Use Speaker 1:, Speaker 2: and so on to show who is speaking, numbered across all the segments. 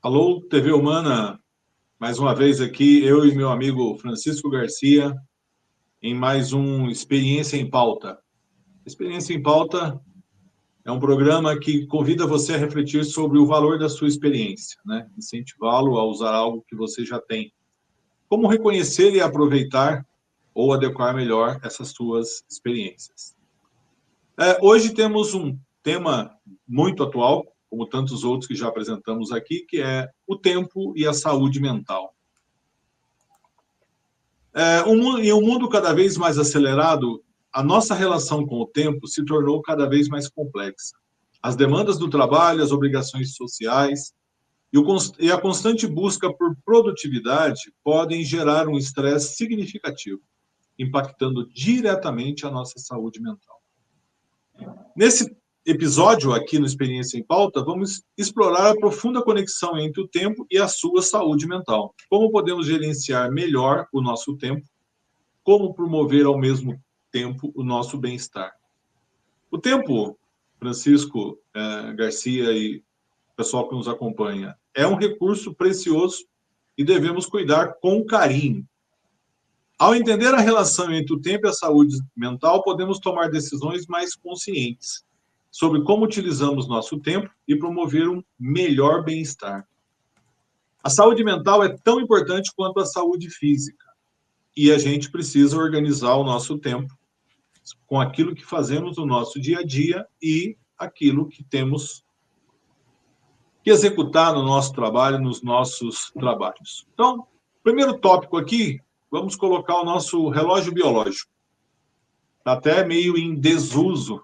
Speaker 1: Alô, TV Humana, mais uma vez aqui, eu e meu amigo Francisco Garcia, em mais um Experiência em Pauta. Experiência em Pauta é um programa que convida você a refletir sobre o valor da sua experiência, né? Incentivá-lo a usar algo que você já tem. Como reconhecer e aproveitar ou adequar melhor essas suas experiências. Hoje temos um tema muito atual, como tantos outros que já apresentamos aqui, que é o tempo e a saúde mental. Em um mundo cada vez mais acelerado, a nossa relação com o tempo se tornou cada vez mais complexa. As demandas do trabalho, as obrigações sociais e a constante busca por produtividade podem gerar um estresse significativo, impactando diretamente a nossa saúde mental. Nesse episódio aqui no Experiência em Pauta, vamos explorar a profunda conexão entre o tempo e a sua saúde mental. Como podemos gerenciar melhor o nosso tempo, como promover ao mesmo tempo o nosso bem-estar. O tempo, Francisco Garcia e o pessoal que nos acompanha, é um recurso precioso e devemos cuidar com carinho. Ao entender a relação entre o tempo e a saúde mental, podemos tomar decisões mais conscientes sobre como utilizamos nosso tempo e promover um melhor bem-estar. A saúde mental é tão importante quanto a saúde física e a gente precisa organizar o nosso tempo com aquilo que fazemos no nosso dia a dia e aquilo que temos que executar no nosso trabalho, nos nossos trabalhos. Então, primeiro tópico aqui, vamos colocar o nosso relógio biológico. Está até meio em desuso.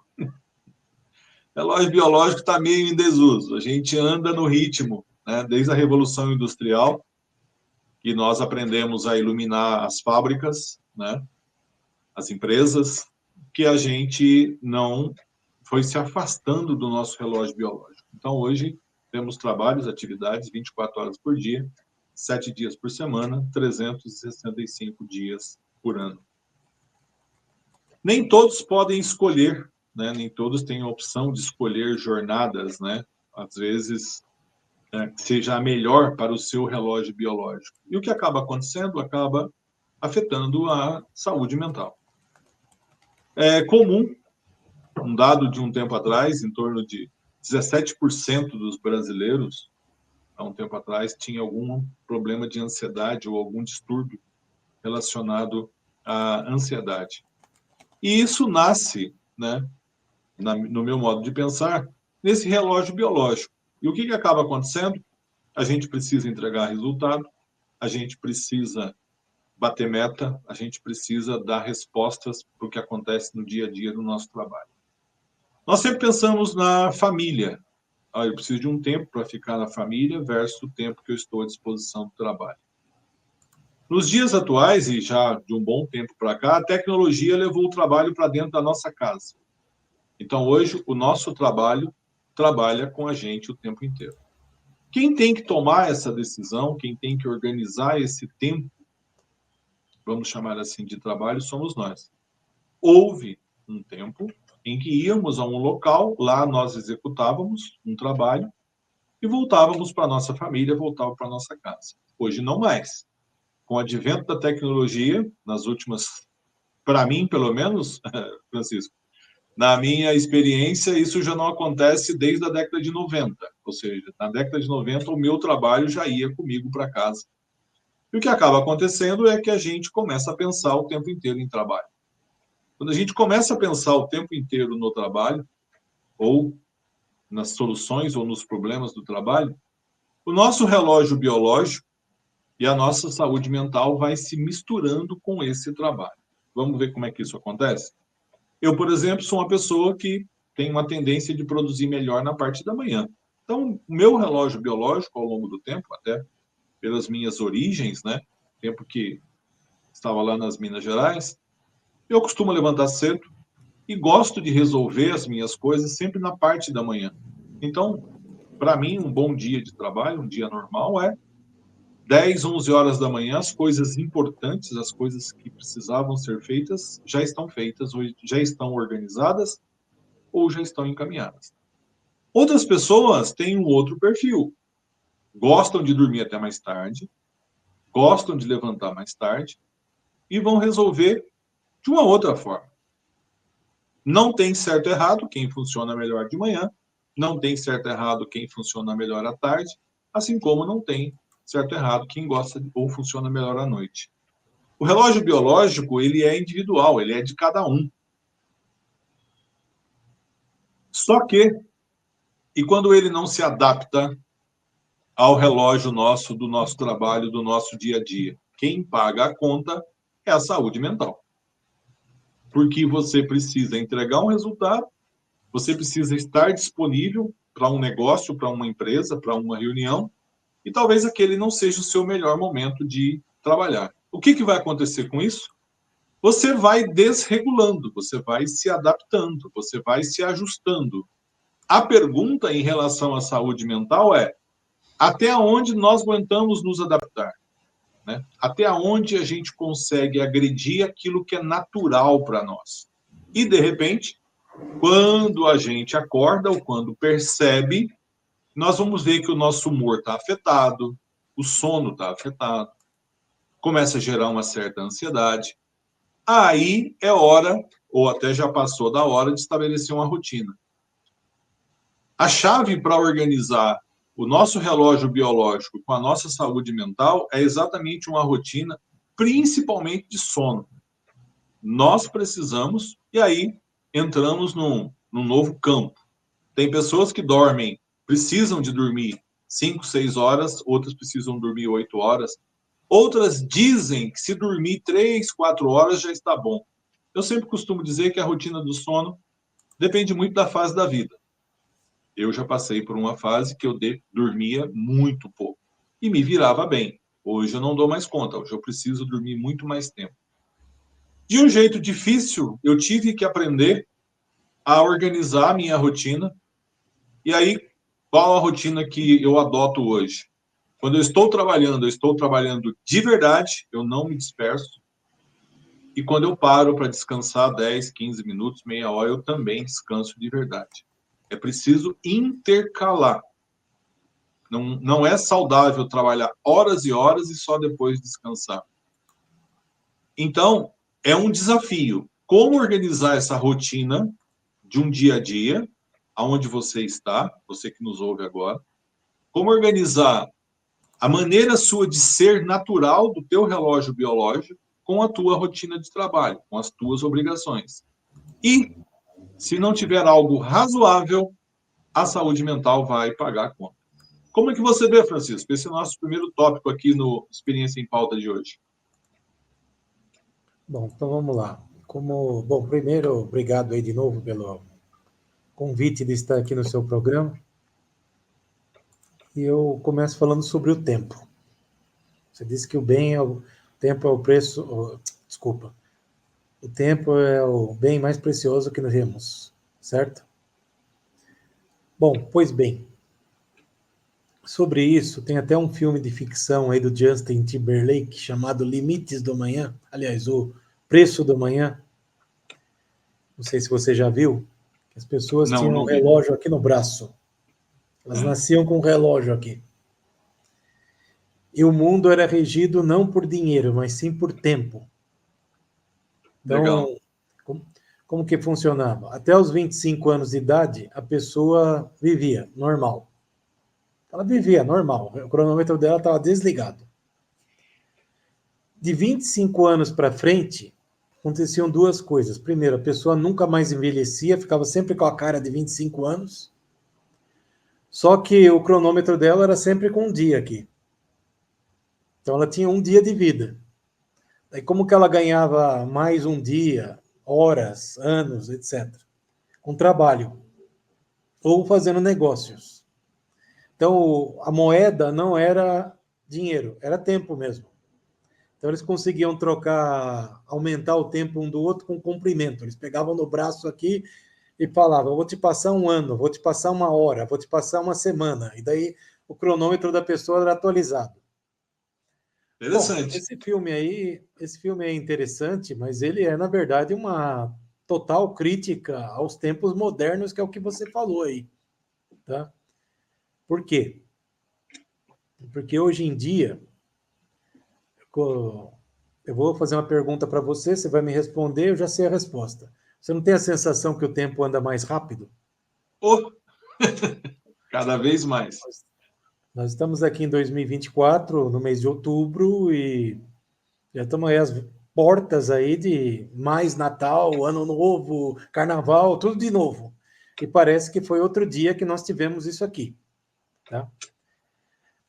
Speaker 1: O relógio biológico está meio em desuso. A gente anda no ritmo, né? Desde a Revolução Industrial, que nós aprendemos a iluminar as fábricas, né? As empresas, que a gente não foi se afastando do nosso relógio biológico. Então, hoje, temos trabalhos, atividades, 24 horas por dia, 7 dias por semana, 365 dias por ano. Nem todos podem escolher, né? Nem todos têm a opção de escolher jornadas, né? Às vezes, que seja a melhor para o seu relógio biológico. E o que acaba acontecendo? Acaba afetando a saúde mental. É comum, um dado de um tempo atrás, em torno de 17% dos brasileiros, há um tempo atrás, tinha algum problema de ansiedade ou algum distúrbio relacionado à ansiedade. E isso nasce, né, no meu modo de pensar, nesse relógio biológico. E o que acaba acontecendo? A gente precisa entregar resultado, a gente precisa bater meta, a gente precisa dar respostas para o que acontece no dia a dia do nosso trabalho. Nós sempre pensamos na família. Eu preciso de um tempo para ficar na família versus o tempo que eu estou à disposição do trabalho. Nos dias atuais, e já de um bom tempo para cá, a tecnologia levou o trabalho para dentro da nossa casa. Então, hoje, o nosso trabalho trabalha com a gente o tempo inteiro. Quem tem que tomar essa decisão, quem tem que organizar esse tempo, vamos chamar assim, de trabalho, somos nós. Houve um tempo em que íamos a um local, lá nós executávamos um trabalho e voltávamos para a nossa família, voltávamos para a nossa casa. Hoje não mais. Com o advento da tecnologia, nas últimas, para mim, pelo menos, Francisco, na minha experiência, isso já não acontece desde a década de 90. Ou seja, na década de 90, o meu trabalho já ia comigo para casa. E o que acaba acontecendo é que a gente começa a pensar o tempo inteiro em trabalho. Quando a gente começa a pensar o tempo inteiro no trabalho, ou nas soluções ou nos problemas do trabalho, o nosso relógio biológico e a nossa saúde mental vai se misturando com esse trabalho. Vamos ver como é que isso acontece? Eu, por exemplo, sou uma pessoa que tem uma tendência de produzir melhor na parte da manhã. Então, o meu relógio biológico, ao longo do tempo, até pelas minhas origens, né, tempo que estava lá nas Minas Gerais, eu costumo levantar cedo e gosto de resolver as minhas coisas sempre na parte da manhã. Então, para mim, um bom dia de trabalho, um dia normal, é 10, 11 horas da manhã, as coisas importantes, as coisas que precisavam ser feitas, já estão feitas, ou já estão organizadas, ou já estão encaminhadas. Outras pessoas têm um outro perfil. gostam de dormir até mais tarde, gostam de levantar mais tarde e vão resolver de uma outra forma. Não tem certo e errado quem funciona melhor de manhã, não tem certo e errado quem funciona melhor à tarde, assim como não tem certo e errado quem gosta ou funciona melhor à noite. O relógio biológico, ele é individual, ele é de cada um. Só que, e quando ele não se adapta ao relógio nosso, do nosso trabalho, do nosso dia a dia, quem paga a conta é a saúde mental. Porque você precisa entregar um resultado, você precisa estar disponível para um negócio, para uma empresa, para uma reunião, e talvez aquele não seja o seu melhor momento de trabalhar. O que vai acontecer com isso? Você vai desregulando, você vai se adaptando, você vai se ajustando. A pergunta em relação à saúde mental é: até onde nós aguentamos nos adaptar? Né? Até onde a gente consegue agredir aquilo que é natural para nós? E, de repente, quando a gente acorda ou quando percebe, nós vamos ver que o nosso humor está afetado, o sono está afetado, começa a gerar uma certa ansiedade. Aí é hora, ou até já passou da hora, de estabelecer uma rotina. A chave para organizar o nosso relógio biológico com a nossa saúde mental é exatamente uma rotina, principalmente de sono. Nós precisamos, e aí entramos num novo campo. Tem pessoas que dormem, precisam de dormir 5, 6 horas, outras precisam dormir 8 horas. Outras dizem que se dormir 3, 4 horas já está bom. Eu sempre costumo dizer que a rotina do sono depende muito da fase da vida. Eu já passei por uma fase que eu dormia muito pouco e me virava bem. Hoje eu não dou mais conta, hoje eu preciso dormir muito mais tempo. De um jeito difícil, eu tive que aprender a organizar a minha rotina. E aí, qual a rotina que eu adoto hoje? Quando eu estou trabalhando de verdade, eu não me disperso. E quando eu paro para descansar 10, 15 minutos, meia hora, eu também descanso de verdade. É preciso intercalar. Não é saudável trabalhar horas e horas e só depois descansar. Então, é um desafio. Como organizar essa rotina de um dia a dia, aonde você está, você que nos ouve agora, como organizar a maneira sua de ser natural do teu relógio biológico com a tua rotina de trabalho, com as tuas obrigações. E, se não tiver algo razoável, a saúde mental vai pagar a conta. Como é que você vê, Francisco? Esse é o nosso primeiro tópico aqui no Experiência em Pauta de hoje.
Speaker 2: Bom, então vamos lá. Bom, primeiro, obrigado aí de novo pelo convite de estar aqui no seu programa. E eu começo falando sobre o tempo. Você disse que o tempo é o preço, desculpa. O tempo é o bem mais precioso que nós temos, certo? Bom, pois bem, sobre isso, tem até um filme de ficção aí do Justin Timberlake chamado Limites do Amanhã. Aliás, O Preço do Amanhã. Não sei se você já viu. As pessoas tinham um
Speaker 1: Não vi.
Speaker 2: relógio aqui no braço. Elas nasciam com um relógio aqui. E o mundo era regido não por dinheiro, mas sim por tempo.
Speaker 1: Legal.
Speaker 2: Então, como que funcionava? Até os 25 anos de idade, a pessoa vivia normal. Ela vivia normal, o cronômetro dela estava desligado. De 25 anos para frente, aconteciam duas coisas. Primeiro, a pessoa nunca mais envelhecia, ficava sempre com a cara de 25 anos. Só que o cronômetro dela era sempre com um dia aqui. Então ela tinha um dia de vida. Daí como que ela ganhava mais um dia, horas, anos, etc. Com trabalho ou fazendo negócios. Então a moeda não era dinheiro, era tempo mesmo. Então eles conseguiam trocar, aumentar o tempo um do outro com comprimento. Eles pegavam no braço aqui e falavam: eu vou te passar um ano, vou te passar uma hora, vou te passar uma semana. E daí o cronômetro da pessoa era atualizado. Bom,
Speaker 1: Interessante.
Speaker 2: esse filme é interessante, mas ele é, na verdade, uma total crítica aos tempos modernos, que é o que você falou aí, tá? Por quê? Porque hoje em dia, eu vou fazer uma pergunta para você, você vai me responder, eu já sei a resposta. Você não tem a sensação que o tempo anda mais rápido?
Speaker 1: Oh, cada vez mais.
Speaker 2: Nós estamos aqui em 2024, no mês de outubro, e já estamos aí às portas aí de mais Natal, Ano Novo, Carnaval, tudo de novo. E parece que foi outro dia que nós tivemos isso aqui, tá?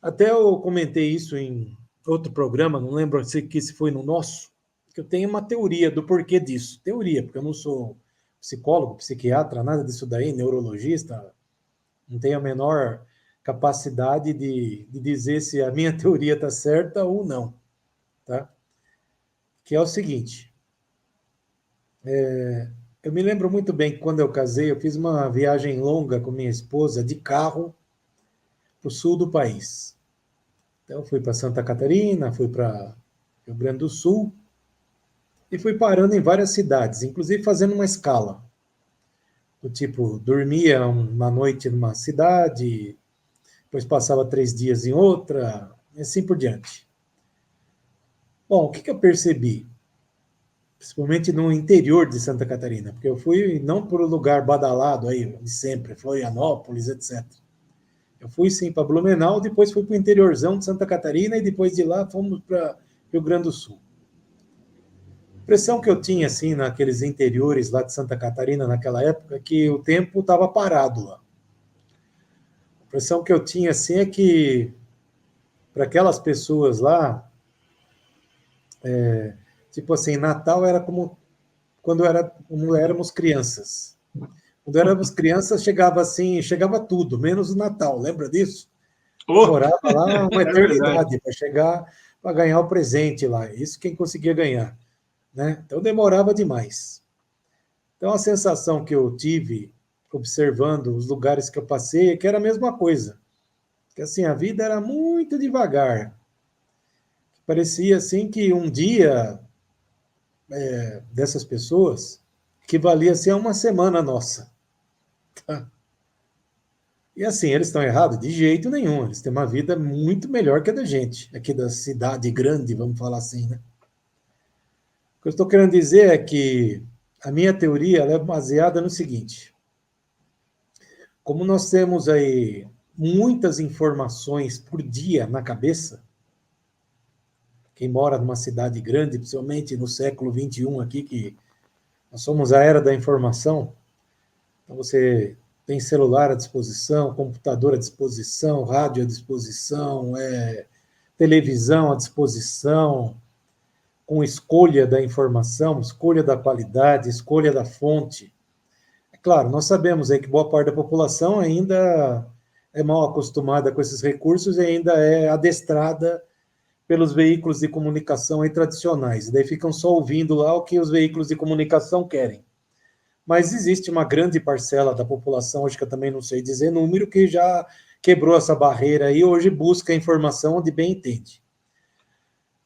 Speaker 2: Até eu comentei isso em outro programa, não lembro se foi no nosso, que eu tenho uma teoria do porquê disso. Teoria, porque eu não sou psicólogo, psiquiatra, nada disso daí, neurologista, não tenho a menor capacidade de dizer se a minha teoria está certa ou não, tá? Que é o seguinte, eu me lembro muito bem que quando eu casei, eu fiz uma viagem longa com minha esposa de carro para o sul do país. Então, eu fui para Santa Catarina, fui para Rio Grande do Sul e fui parando em várias cidades, inclusive fazendo uma escala. Do tipo, dormia uma noite numa cidade, depois passava 3 dias em outra, e assim por diante. Bom, o que eu percebi? Principalmente no interior de Santa Catarina, porque eu fui não por um lugar badalado aí de sempre, Florianópolis, etc. Eu fui sim para Blumenau, depois fui para o interiorzão de Santa Catarina e depois de lá fomos para Rio Grande do Sul. A impressão que eu tinha assim naqueles interiores lá de Santa Catarina naquela época é que o tempo estava parado lá. A impressão que eu tinha assim é que para aquelas pessoas lá, tipo assim, Natal era como éramos crianças. Quando éramos crianças, chegava assim, chegava tudo, menos o Natal, lembra disso?
Speaker 1: Oh,
Speaker 2: Demorava lá uma
Speaker 1: é verdade.
Speaker 2: eternidade para chegar, para ganhar o presente lá. Isso quem conseguia ganhar, né? Então demorava demais. Então a sensação que eu tive observando os lugares que eu passei é que era a mesma coisa. Que assim, a vida era muito devagar. Parecia assim que um dia dessas pessoas equivalia assim, a uma semana nossa. Tá? E assim, eles estão errados? De jeito nenhum. Eles têm uma vida muito melhor que a da gente, aqui da cidade grande, vamos falar assim, né? O que eu estou querendo dizer é que a minha teoria ela é baseada no seguinte: como nós temos aí muitas informações por dia na cabeça, quem mora numa cidade grande, principalmente no século XXI aqui, que nós somos a era da informação, então você tem celular à disposição, computador à disposição, rádio à disposição, televisão à disposição, com escolha da informação, escolha da qualidade, escolha da fonte. É claro, nós sabemos aí que boa parte da população ainda é mal acostumada com esses recursos e ainda é adestrada pelos veículos de comunicação aí tradicionais. E daí ficam só ouvindo lá o que os veículos de comunicação querem. Mas existe uma grande parcela da população, hoje que eu também não sei dizer número, que já quebrou essa barreira e hoje busca a informação onde bem entende.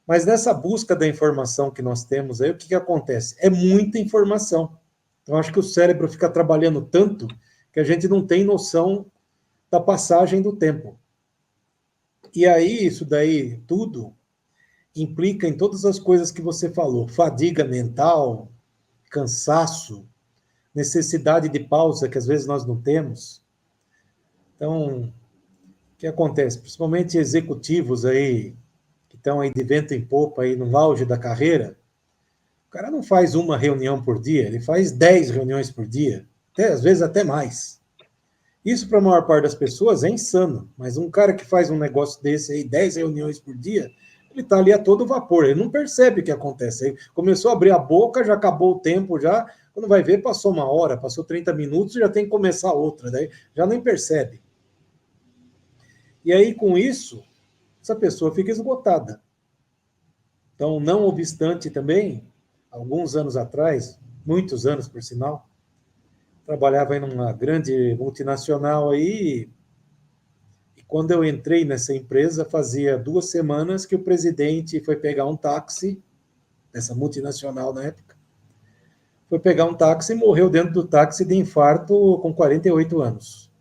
Speaker 2: Mas nessa busca da informação que nós temos aí, o que acontece? É muita informação. Então, acho que o cérebro fica trabalhando tanto que a gente não tem noção da passagem do tempo. E aí, isso daí, tudo, implica em todas as coisas que você falou: fadiga mental, cansaço, necessidade de pausa que às vezes nós não temos. Então, o que acontece? Principalmente executivos aí, que estão aí de vento em popa, aí no auge da carreira, o cara não faz uma reunião por dia, ele faz 10 reuniões por dia, às vezes até mais. Isso para a maior parte das pessoas é insano, mas um cara que faz um negócio desse aí, 10 reuniões por dia, ele está ali a todo vapor, ele não percebe o que acontece. Ele começou a abrir a boca, já acabou o tempo, já, quando vai ver, passou uma hora, passou 30 minutos, já tem que começar outra, daí já nem percebe. E aí, com isso, essa pessoa fica esgotada. Então, não obstante também, alguns anos atrás, muitos anos por sinal, trabalhava em uma grande multinacional aí, e quando eu entrei nessa empresa, fazia 2 semanas que o presidente foi pegar um táxi, dessa multinacional na época, foi pegar um táxi e morreu dentro do táxi de infarto com 48 anos.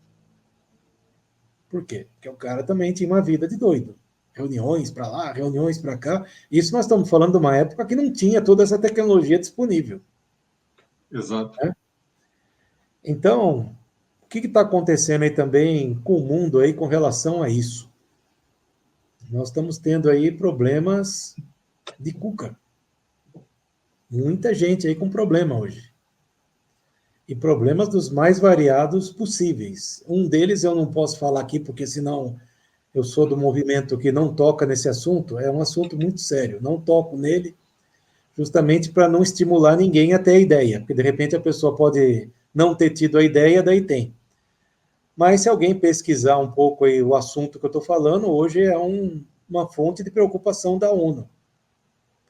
Speaker 2: Por quê? Porque o cara também tinha uma vida de doido. Reuniões para lá, reuniões para cá. Isso nós estamos falando de uma época que não tinha toda essa tecnologia disponível.
Speaker 1: Exato.
Speaker 2: Né? Então, o que está acontecendo aí também com o mundo aí com relação a isso? Nós estamos tendo aí problemas de cuca. Muita gente aí com problema hoje. E problemas dos mais variados possíveis. Um deles eu não posso falar aqui, porque senão eu sou do movimento que não toca nesse assunto. É um assunto muito sério. Não toco nele, justamente para não estimular ninguém a ter a ideia. Porque de repente a pessoa pode não ter tido a ideia, daí tem. Mas se alguém pesquisar um pouco aí o assunto que eu estou falando, hoje é uma fonte de preocupação da ONU.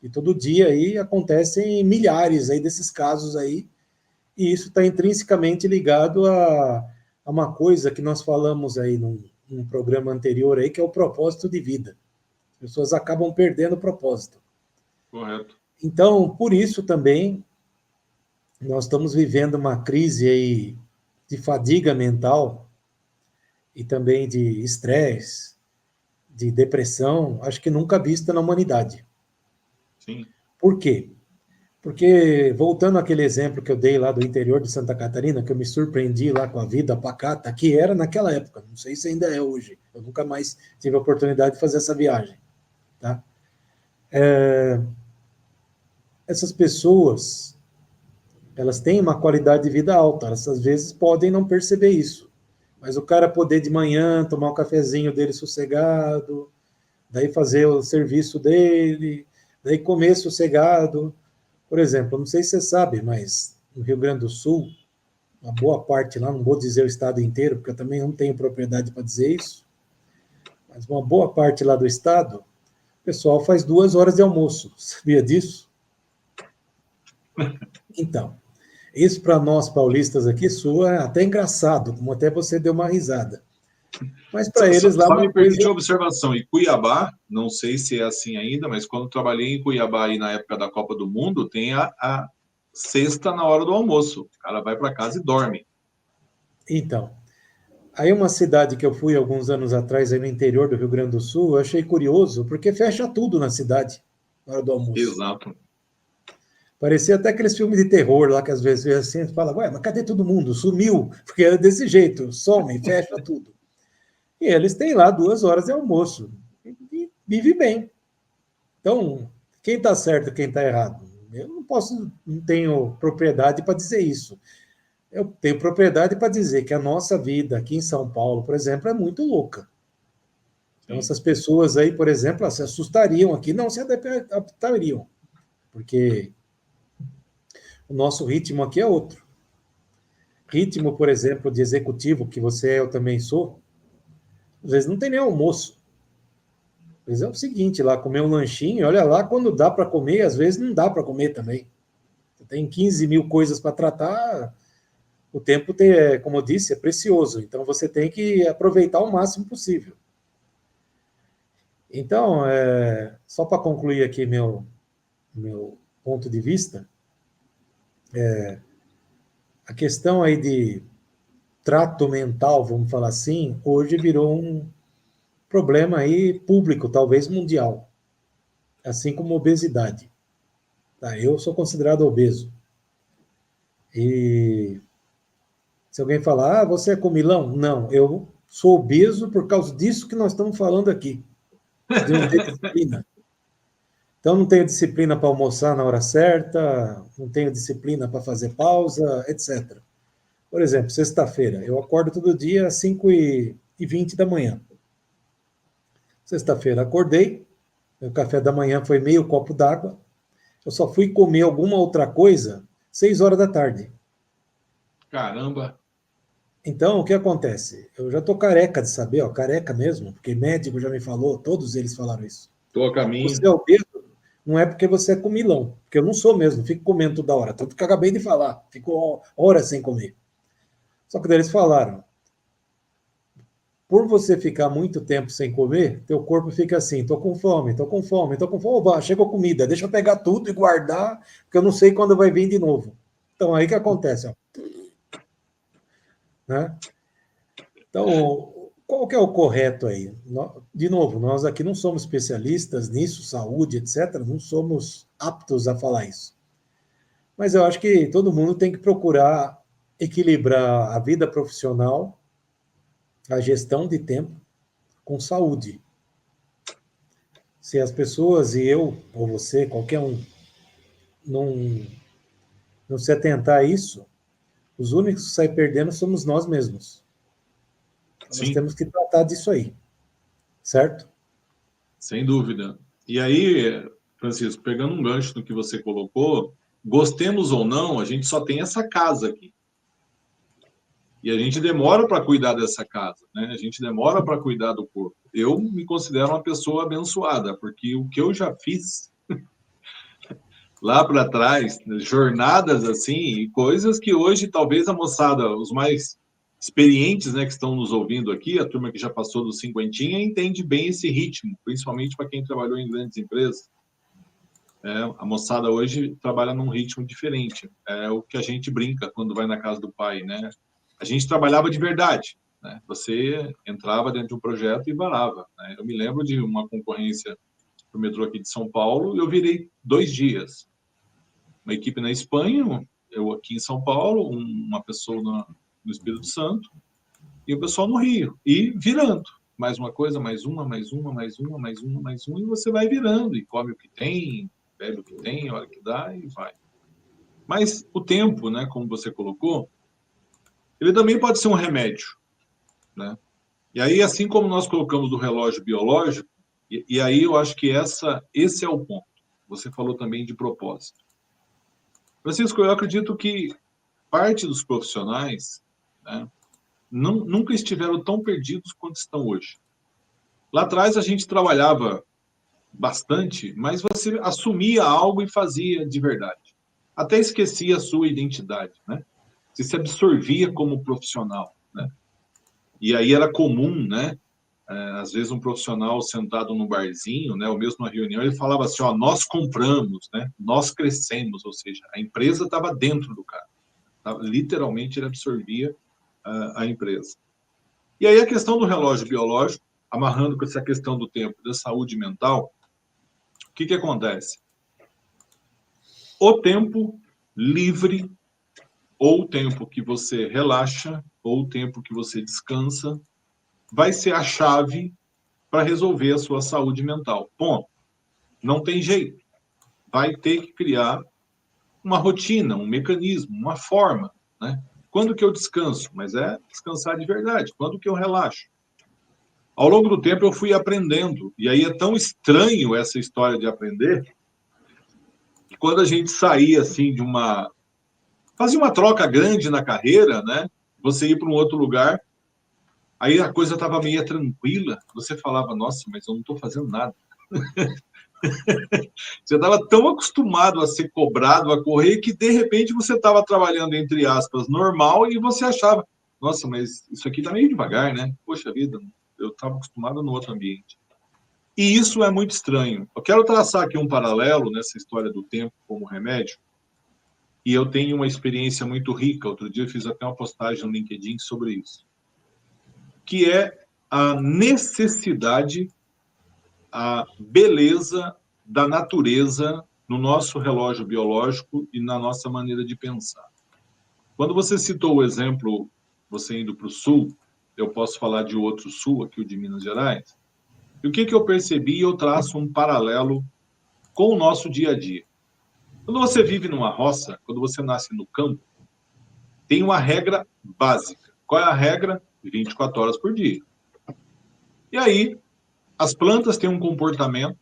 Speaker 2: E todo dia aí acontecem milhares aí desses casos aí, e isso está intrinsecamente ligado a uma coisa que nós falamos aí num programa anterior aí, que é o propósito de vida. As pessoas acabam perdendo o propósito.
Speaker 1: Correto.
Speaker 2: Então, por isso também, nós estamos vivendo uma crise aí de fadiga mental e também de estresse, de depressão, acho que nunca vista na humanidade.
Speaker 1: Sim.
Speaker 2: Por quê? Porque, voltando àquele exemplo que eu dei lá do interior de Santa Catarina, que eu me surpreendi lá com a vida pacata, que era naquela época, não sei se ainda é hoje, eu nunca mais tive a oportunidade de fazer essa viagem. Tá? Essas pessoas, elas têm uma qualidade de vida alta, elas às vezes podem não perceber isso, mas o cara poder de manhã tomar um cafezinho dele sossegado, daí fazer o serviço dele, daí comer sossegado. Por exemplo, não sei se você sabe, mas no Rio Grande do Sul, uma boa parte lá, não vou dizer o estado inteiro, porque eu também não tenho propriedade para dizer isso, mas uma boa parte lá do estado, o pessoal faz 2 horas de almoço. Sabia disso? Então, isso para nós paulistas aqui soa até engraçado, como até você deu uma risada. Mas para eles lá é
Speaker 1: Só
Speaker 2: uma
Speaker 1: me
Speaker 2: coisa.
Speaker 1: permite uma observação. Em Cuiabá, não sei se é assim ainda, mas quando trabalhei em Cuiabá aí na época da Copa do Mundo, tem a cesta na hora do almoço. O cara vai para casa e dorme.
Speaker 2: Então, aí uma cidade que eu fui alguns anos atrás, aí no interior do Rio Grande do Sul, eu achei curioso, porque fecha tudo na cidade, na hora do almoço.
Speaker 1: Exato.
Speaker 2: Parecia até aqueles filmes de terror lá, que às vezes vê assim, e fala, ué, mas cadê todo mundo? Sumiu, porque era desse jeito, some, fecha tudo. E eles têm lá 2 horas de almoço, e vive bem. Então, quem está certo, quem está errado? Eu não posso, não tenho propriedade para dizer isso. Eu tenho propriedade para dizer que a nossa vida aqui em São Paulo, por exemplo, é muito louca. Então,
Speaker 1: Sim.
Speaker 2: essas pessoas aí, por exemplo, elas se assustariam aqui, não se adaptariam, porque o nosso ritmo aqui é outro. Ritmo, por exemplo, de executivo, que você é, eu também sou, às vezes não tem nem almoço. Às vezes é o seguinte, lá comer um lanchinho, olha lá, quando dá para comer, às vezes não dá para comer também. Você tem 15 mil coisas para tratar, o tempo, como eu disse, é precioso, então você tem que aproveitar o máximo possível. Então, só para concluir aqui meu ponto de vista, a questão aí de trato mental, vamos falar assim, hoje virou um problema aí público, talvez mundial, assim como obesidade. Tá? Eu sou considerado obeso. E se alguém falar, você é comilão? Não, eu sou obeso por causa disso que nós estamos falando aqui, de não ter disciplina. Então, não tenho disciplina para almoçar na hora certa, não tenho disciplina para fazer pausa, etc. Por exemplo, sexta-feira, eu acordo todo dia às 5h20 da manhã. Sexta-feira acordei, meu café da manhã foi meio copo d'água, eu só fui comer alguma outra coisa 6 horas da tarde.
Speaker 1: Caramba.
Speaker 2: Então, o que acontece? Eu já estou careca de saber, ó, careca mesmo, porque médico já me falou, todos eles falaram isso.
Speaker 1: Tô a caminho.
Speaker 2: Você é obeso, não é porque você é comilão, porque eu não sou mesmo, fico comendo toda hora, tanto que eu acabei de falar, fico horas sem comer. Só que daí eles falaram, por você ficar muito tempo sem comer, teu corpo fica assim, tô com fome, tô com fome, tô com fome, oba, chegou comida, deixa eu pegar tudo e guardar, porque eu não sei quando vai vir de novo. Então, aí que acontece, ó. Né? Então, Qual que é o correto aí? De novo, nós aqui não somos especialistas nisso, saúde, etc. Não somos aptos a falar isso. Mas eu acho que todo mundo tem que procurar equilibrar a vida profissional, a gestão de tempo, com saúde. Se as pessoas, e eu, ou você, qualquer um, não se atentar a isso, os únicos que saem perdendo somos nós mesmos. Nós
Speaker 1: Sim,
Speaker 2: temos que tratar disso aí, certo?
Speaker 1: sem dúvida. E aí, Francisco, pegando um gancho no que você colocou, gostemos ou não, a gente só tem essa casa aqui. E a gente demora para cuidar dessa casa, né? A gente demora para cuidar do corpo. Eu me considero uma pessoa abençoada, porque o que eu já fiz lá para trás, jornadas assim, e coisas que hoje talvez a moçada, os mais experientes, né, que estão nos ouvindo aqui, a turma que já passou dos cinquentinha, entende bem esse ritmo, principalmente para quem trabalhou em grandes empresas. A moçada hoje trabalha num ritmo diferente. É o que a gente brinca quando vai na casa do pai, né? A gente trabalhava de verdade, né? Você entrava dentro de um projeto e varava, né? Eu me lembro de uma concorrência para o metrô aqui de São Paulo, eu virei 2 dias. Uma equipe na Espanha, eu aqui em São Paulo, uma pessoa no Espírito Santo, e o pessoal no Rio. E virando. Mais uma coisa, mais uma, mais uma, mais uma, mais uma, mais uma, e você vai virando, e come o que tem, bebe o que tem, a hora que dá, e vai. Mas o tempo, né, como você colocou, ele também pode ser um remédio, né? E aí, assim como nós colocamos do relógio biológico, e aí eu acho que esse é o ponto. Você falou também de propósito. Francisco, eu acredito que parte dos profissionais, né, nunca estiveram tão perdidos quanto estão hoje. Lá atrás a gente trabalhava bastante, mas você assumia algo e fazia de verdade. Até esquecia a sua identidade, né? Você se absorvia como profissional, né? E aí era comum, né? Às vezes um profissional sentado num barzinho, né, ou mesmo numa reunião, ele falava assim, ó, nós compramos, né? Nós crescemos, ou seja, a empresa estava dentro do cara. Literalmente ele absorvia a empresa. E aí a questão do relógio biológico, amarrando com essa questão do tempo, da saúde mental, o que acontece? O tempo livre, ou o tempo que você relaxa, ou o tempo que você descansa, vai ser a chave para resolver a sua saúde mental. Ponto. Não tem jeito. Vai ter que criar uma rotina, um mecanismo, uma forma, né? Quando que eu descanso? Mas é descansar de verdade. Quando que eu relaxo? Ao longo do tempo eu fui aprendendo, e aí é tão estranho essa história de aprender, que quando a gente saía assim fazia uma troca grande na carreira, né? Você ir para um outro lugar, aí a coisa estava meio tranquila, você falava, nossa, mas eu não estou fazendo nada. Você estava tão acostumado a ser cobrado, a correr, que de repente você estava trabalhando, entre aspas, normal, e você achava, nossa, mas isso aqui está meio devagar, né? Poxa vida, eu estava acostumado no outro ambiente. E isso é muito estranho. Eu quero traçar aqui um paralelo nessa história do tempo como remédio, e eu tenho uma experiência muito rica. Outro dia eu fiz até uma postagem no LinkedIn sobre isso, que é a necessidade, a beleza da natureza no nosso relógio biológico e na nossa maneira de pensar. Quando você citou o exemplo, você indo para o sul, eu posso falar de outro sul, aqui o de Minas Gerais, e o que eu percebi, eu traço um paralelo com o nosso dia a dia. Quando você vive numa roça, quando você nasce no campo, tem uma regra básica. Qual é a regra? 24 horas por dia. E aí, as plantas têm um comportamento,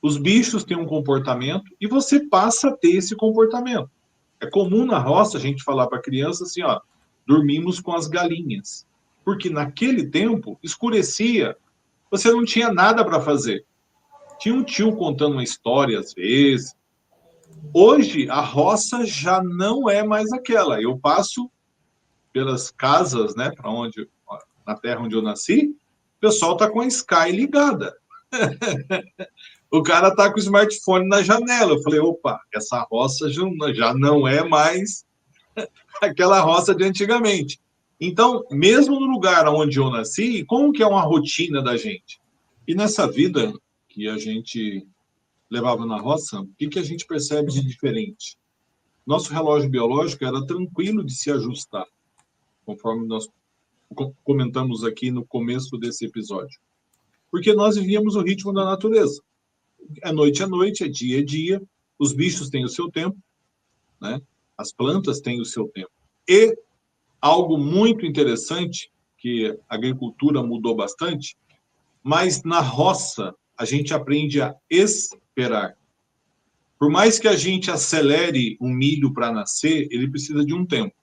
Speaker 1: os bichos têm um comportamento, e você passa a ter esse comportamento. É comum na roça a gente falar para a criança assim, ó, dormimos com as galinhas. Porque naquele tempo, escurecia, você não tinha nada para fazer. Tinha um tio contando uma história, às vezes. Hoje, a roça já não é mais aquela. Eu passo pelas casas, né, para onde, na terra onde eu nasci, o pessoal está com a Sky ligada. O cara está com o smartphone na janela. Eu falei, opa, essa roça já não é mais aquela roça de antigamente. Então, mesmo no lugar onde eu nasci, como que é uma rotina da gente? E nessa vida que a gente levava na roça, o que a gente percebe de diferente? Nosso relógio biológico era tranquilo de se ajustar, conforme nós comentamos aqui no começo desse episódio. Porque nós vivíamos o ritmo da natureza. É noite, é dia, os bichos têm o seu tempo, né? As plantas têm o seu tempo. E algo muito interessante, que a agricultura mudou bastante, mas na roça a gente aprende a esperar. Por mais que a gente acelere um milho para nascer, ele precisa de um tempo.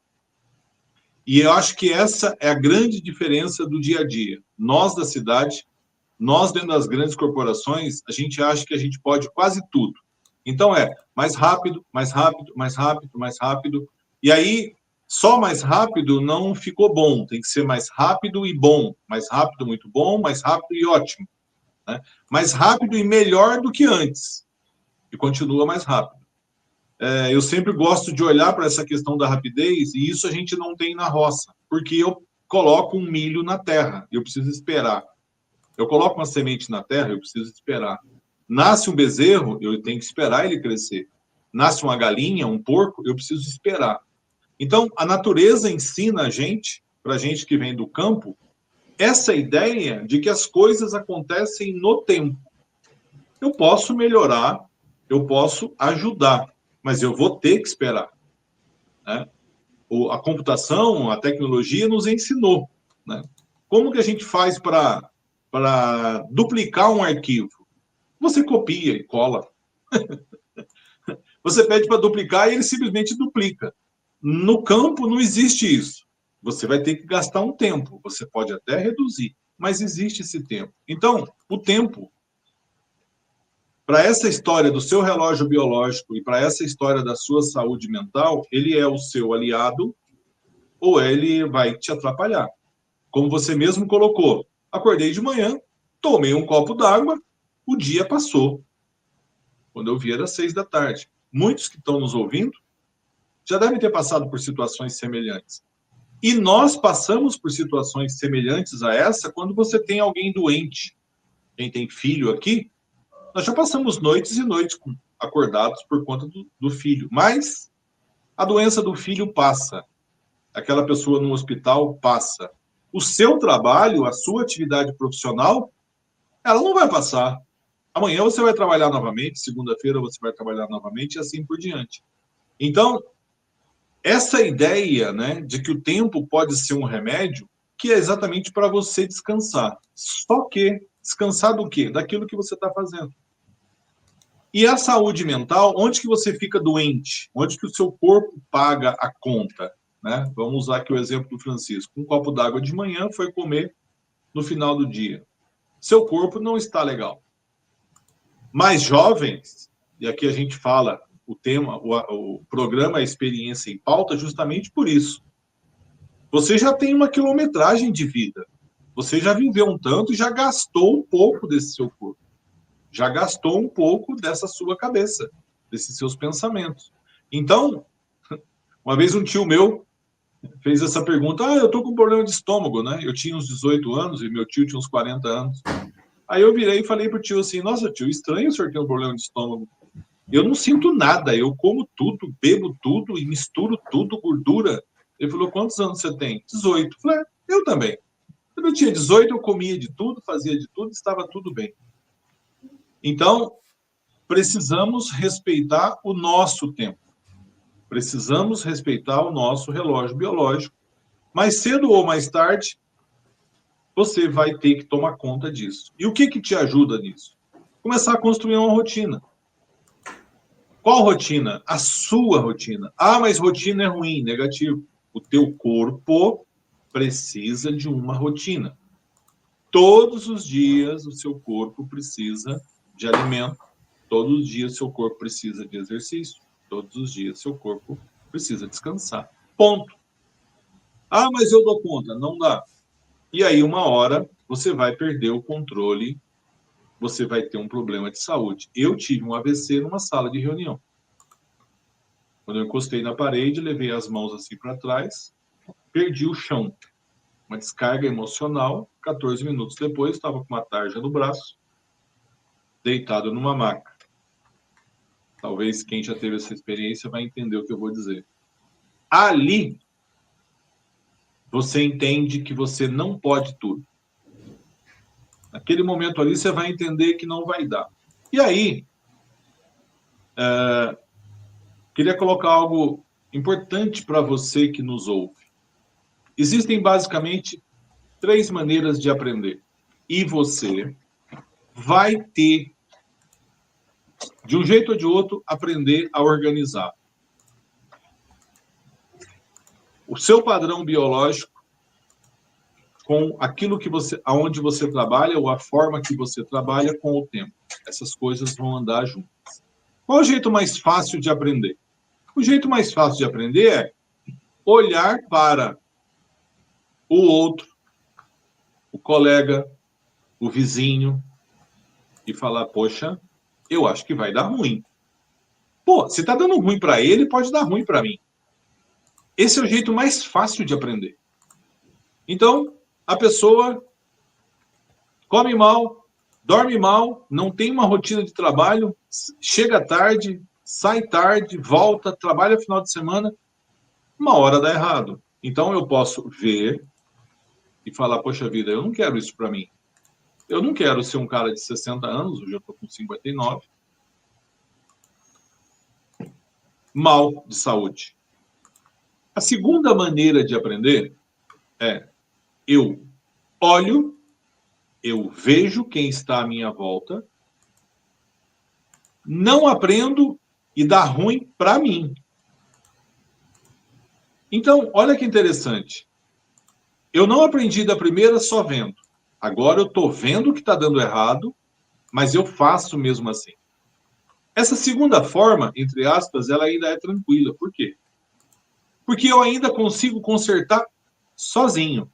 Speaker 1: E eu acho que essa é a grande diferença do dia a dia. Nós da cidade, nós dentro das grandes corporações, a gente acha que a gente pode quase tudo. Então é mais rápido, mais rápido, mais rápido, mais rápido. E aí, só mais rápido não ficou bom. Tem que ser mais rápido e bom. Mais rápido, muito bom. Mais rápido e ótimo. Né? Mais rápido e melhor do que antes. E continua mais rápido. Eu sempre gosto de olhar para essa questão da rapidez, e isso a gente não tem na roça, porque eu coloco um milho na terra, eu preciso esperar. Eu coloco uma semente na terra, eu preciso esperar. Nasce um bezerro, eu tenho que esperar ele crescer. Nasce uma galinha, um porco, eu preciso esperar. Então, a natureza ensina a gente, para a gente que vem do campo, essa ideia de que as coisas acontecem no tempo. Eu posso melhorar, eu posso ajudar, mas eu vou ter que esperar. Né? A computação, a tecnologia nos ensinou. Né? Como que a gente faz para duplicar um arquivo? Você copia e cola. Você pede para duplicar e ele simplesmente duplica. No campo não existe isso. Você vai ter que gastar um tempo. Você pode até reduzir, mas existe esse tempo. Então, o tempo, para essa história do seu relógio biológico e para essa história da sua saúde mental, ele é o seu aliado ou ele vai te atrapalhar. Como você mesmo colocou, acordei de manhã, tomei um copo d'água, o dia passou. Quando eu vi era 6 da tarde. Muitos que estão nos ouvindo já devem ter passado por situações semelhantes. E nós passamos por situações semelhantes a essa quando você tem alguém doente. Quem tem filho aqui, nós já passamos noites e noites acordados por conta do filho. Mas a doença do filho passa. Aquela pessoa no hospital passa. O seu trabalho, a sua atividade profissional, ela não vai passar. Amanhã você vai trabalhar novamente, segunda-feira você vai trabalhar novamente e assim por diante. Então, essa ideia, né, de que o tempo pode ser um remédio, que é exatamente para você descansar. Só que descansar do quê? Daquilo que você está fazendo. E a saúde mental, onde que você fica doente? Onde que o seu corpo paga a conta? Né? Vamos usar aqui o exemplo do Francisco. Um copo d'água de manhã, foi comer no final do dia. Seu corpo não está legal. Mais jovens, e aqui a gente fala o tema, o programa A Experiência em Pauta, justamente por isso. Você já tem uma quilometragem de vida. Você já viveu um tanto e já gastou um pouco desse seu corpo. Já gastou um pouco dessa sua cabeça, desses seus pensamentos. Então, uma vez um tio meu fez essa pergunta, eu tô com problema de estômago, né? Eu tinha uns 18 anos e meu tio tinha uns 40 anos. Aí eu virei e falei pro tio assim, nossa, tio, estranho o senhor ter um problema de estômago. Eu não sinto nada, eu como tudo, bebo tudo e misturo tudo, gordura. Ele falou, quantos anos você tem? 18. Eu falei, eu também. Quando eu tinha 18, eu comia de tudo, fazia de tudo, estava tudo bem. Então, precisamos respeitar o nosso tempo. Precisamos respeitar o nosso relógio biológico. Mais cedo ou mais tarde, você vai ter que tomar conta disso. E o que te ajuda nisso? Começar a construir uma rotina. Qual rotina? A sua rotina. Ah, mas rotina é ruim, negativo. O teu corpo precisa de uma rotina. Todos os dias o seu corpo precisa de alimento. Todos os dias o seu corpo precisa de exercício. Todos os dias o seu corpo precisa descansar. Ponto. Ah, mas eu dou conta. Não dá. E aí, uma hora, você vai perder o controle, você vai ter um problema de saúde. Eu tive um AVC numa sala de reunião. Quando eu encostei na parede, levei as mãos assim para trás, perdi o chão. Uma descarga emocional. 14 minutos depois, estava com uma tarja no braço, deitado numa maca. Talvez quem já teve essa experiência vai entender o que eu vou dizer. Ali, você entende que você não pode tudo. Naquele momento ali, você vai entender que não vai dar. E aí, queria colocar algo importante para você que nos ouve. Existem basicamente 3 maneiras de aprender. E você vai ter, de um jeito ou de outro, aprender a organizar o seu padrão biológico com aquilo que você, aonde você trabalha ou a forma que você trabalha com o tempo. Essas coisas vão andar juntas. Qual é o jeito mais fácil de aprender? O jeito mais fácil de aprender é olhar para o outro, o colega, o vizinho, e falar, poxa, eu acho que vai dar ruim. Pô, se está dando ruim para ele, pode dar ruim para mim. Esse é o jeito mais fácil de aprender. Então, a pessoa come mal, dorme mal, não tem uma rotina de trabalho, chega tarde, sai tarde, volta, trabalha final de semana, uma hora dá errado. Então, eu posso ver e falar, poxa vida, eu não quero isso para mim. Eu não quero ser um cara de 60 anos, hoje eu estou com 59, mal de saúde. A segunda maneira de aprender é eu olho, eu vejo quem está à minha volta, não aprendo e dá ruim para mim. Então, olha que interessante. Eu não aprendi da primeira só vendo. Agora eu estou vendo que está dando errado, mas eu faço mesmo assim. Essa segunda forma, entre aspas, ela ainda é tranquila. Por quê? Porque eu ainda consigo consertar sozinho.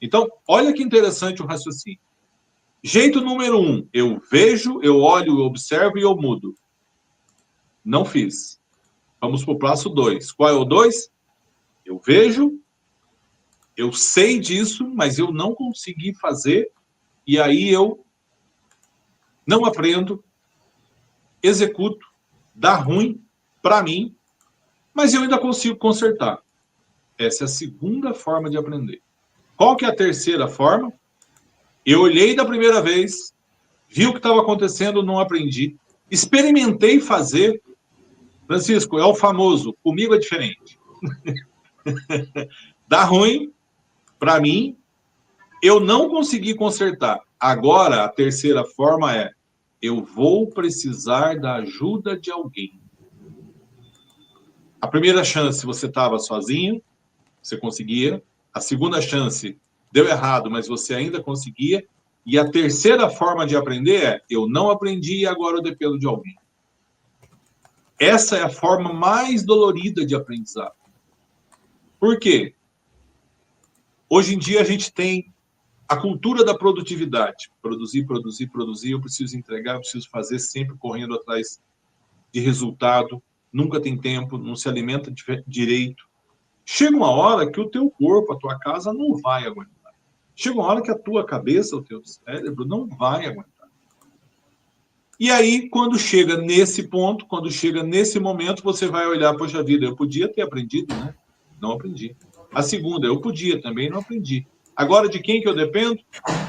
Speaker 1: Então, olha que interessante o raciocínio. Jeito número 1, eu vejo, eu olho, eu observo e eu mudo. Não fiz. Vamos para o passo 2. Qual é o 2? Eu vejo, eu sei disso, mas eu não consegui fazer, e aí eu não aprendo, executo, dá ruim para mim, mas eu ainda consigo consertar. Essa é a segunda forma de aprender. Qual que é a terceira forma? Eu olhei da primeira vez, vi o que estava acontecendo, não aprendi, experimentei fazer. Francisco, é o famoso, comigo é diferente. Dá ruim para mim, eu não consegui consertar. Agora, a terceira forma é, eu vou precisar da ajuda de alguém. A primeira chance, você estava sozinho, você conseguia. A segunda chance, deu errado, mas você ainda conseguia. E a terceira forma de aprender é, eu não aprendi e agora eu dependo de alguém. Essa é a forma mais dolorida de aprendizado. Por quê? Hoje em dia a gente tem a cultura da produtividade. Produzir, produzir, produzir, eu preciso entregar, eu preciso fazer, sempre correndo atrás de resultado, nunca tem tempo, não se alimenta direito. Chega uma hora que o teu corpo, a tua casa não vai aguentar. Chega uma hora que a tua cabeça, o teu cérebro não vai aguentar. E aí, quando chega nesse ponto, quando chega nesse momento, você vai olhar, poxa vida, eu podia ter aprendido, né? Não aprendi. A segunda, eu podia também, não aprendi. Agora, de quem que eu dependo?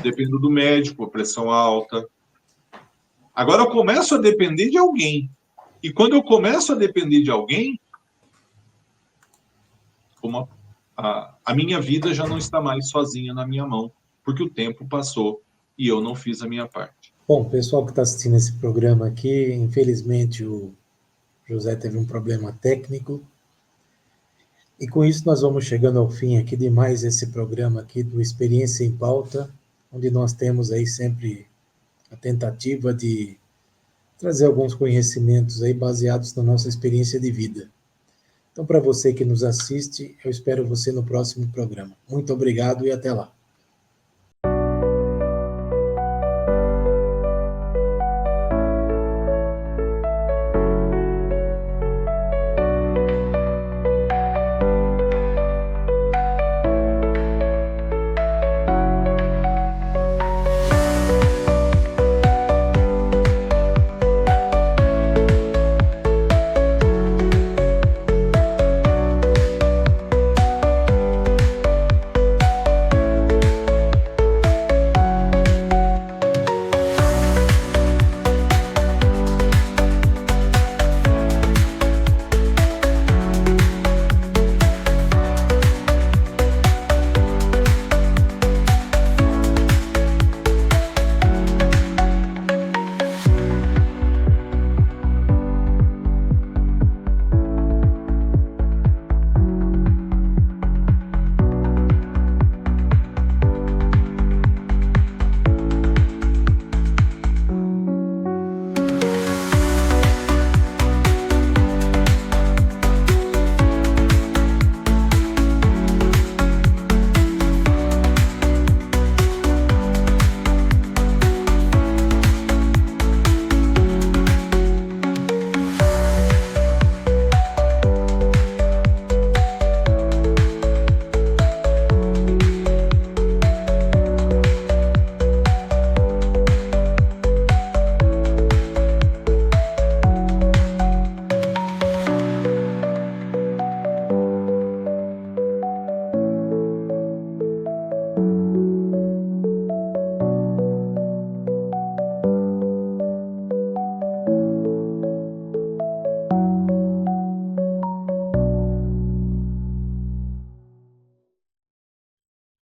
Speaker 1: Dependo do médico, pressão alta. Agora eu começo a depender de alguém. E quando eu começo a depender de alguém, como a minha vida já não está mais sozinha na minha mão, porque o tempo passou e eu não fiz a minha parte.
Speaker 2: Bom, pessoal que está assistindo esse programa aqui, infelizmente o José teve um problema técnico. E com isso nós vamos chegando ao fim aqui de mais esse programa aqui do Experiência em Pauta, onde nós temos aí sempre a tentativa de trazer alguns conhecimentos aí baseados na nossa experiência de vida. Então, para você que nos assiste, eu espero você no próximo programa. Muito obrigado e até lá.